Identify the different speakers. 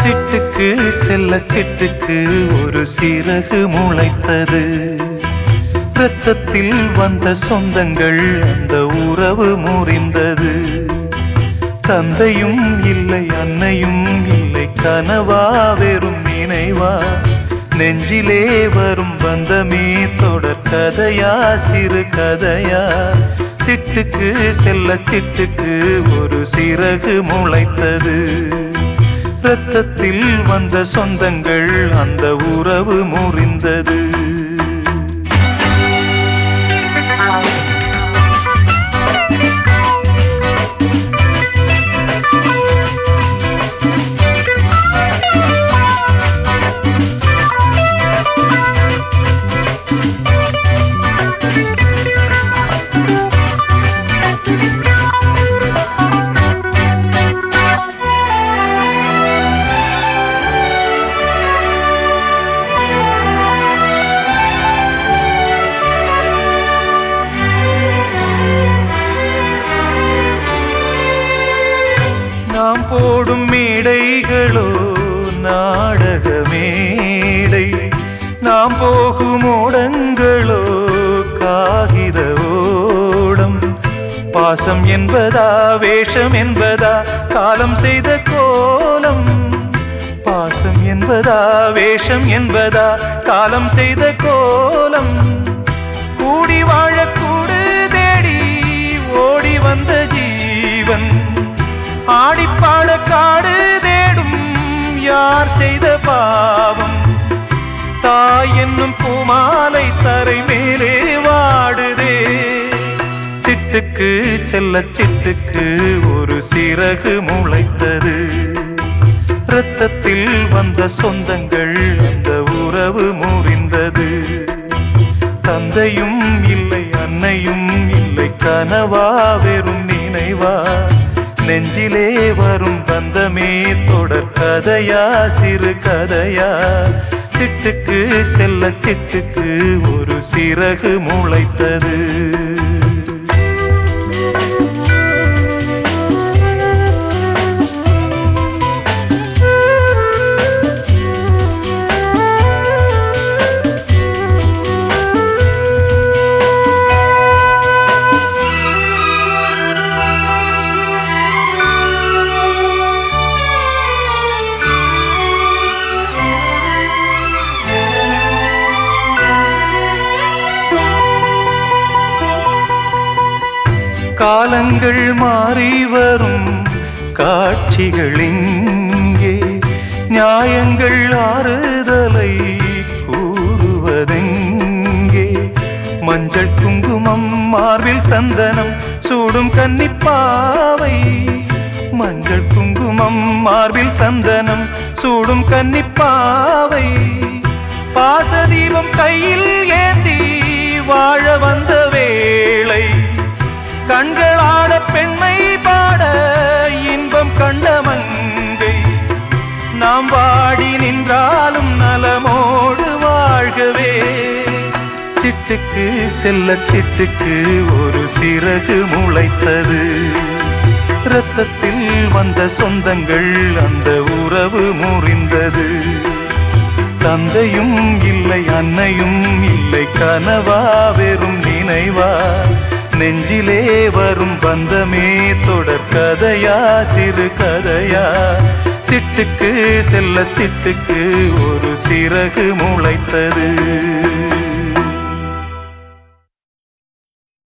Speaker 1: சிட்டுக்கு செல்ல சிட்டுக்கு ஒரு சிறகு முளைத்தது. இரத்தத்தில் வந்த சொந்தங்கள் அந்த உறவு முறிந்தது. தந்தையும் இல்லை அன்னையும் இல்லை, கனவா வெறும் நினைவா, நெஞ்சிலே வரும் பந்தமே தொடர் கதையா சிறு கதையா. சிட்டுக்கு செல்ல சிட்டுக்கு ஒரு சிறகு முளைத்தது. இரத்தத்தில் வந்த சொந்தங்கள் அந்த உறவு முறிந்தது. நாம் போடும் மேடைகளோ நாடக மேடை, நாம் போகும் ஓடங்களோ காகித ஓடம். பாசம் என்பதா வேஷம் என்பதா காலம் செய்த கோலம். பாசம் என்பதா வேஷம் என்பதா காலம் செய்த கோலம். கூடி வாழக்கூடு தேடி ஓடி வந்த ஜீவன், ஆடிப்பாட காடு தேடும் யார் செய்த பாவம். தாய் என்னும் பூமாலை தரை மேலே வாடுதே. சிட்டுக்கு செல்ல சிட்டுக்கு ஒரு சிறகு முளைத்தது. இரத்தத்தில் வந்த சொந்தங்கள் அந்த உறவு முறிந்தது. தந்தையும் இல்லை அன்னையும் இல்லை, கனவா வெறும் நினைவா, நெஞ்சிலே வரும் பந்தமே தொடர் கதையா சிறு கதையா. சிட்டுக்கு செல்ல சிட்டுக்கு ஒரு சிறகு முளைத்தது. காலங்கள் மாறி வரும் காட்சிகள் இங்கே, நியாயங்கள் ஆறுதலை கூறுவதெங்கே. மஞ்சள் குங்குமம் மார்பில் சந்தனம் சூடும் கன்னிப்பாவை. மஞ்சள் குங்குமம் மார்பில் சந்தனம் சூடும் கன்னிப்பாவை. பாசதீபம் கையில் ஏந்தி வாழ வந்த வேளை, கண்களாட பெண்மை பாட இன்பம் கண்ட மங்கை. நாம் வாடி நின்றாலும் நலமோடு வாழ்கவே. சிட்டுக்கு செல்ல சிட்டுக்கு ஒரு சிறகு முளைத்தது. இரத்தத்தில் வந்த சொந்தங்கள் அந்த உறவு முறிந்தது. தந்தையும் இல்லை அன்னையும் இல்லை, கனவா வெறும் நினைவா, நெஞ்சிலே வரும் பந்தமே தொடர் கதையா சிறு கதையா. சிட்டுக்கு செல்ல சிட்டுக்கு ஒரு சிறகு முளைத்தது.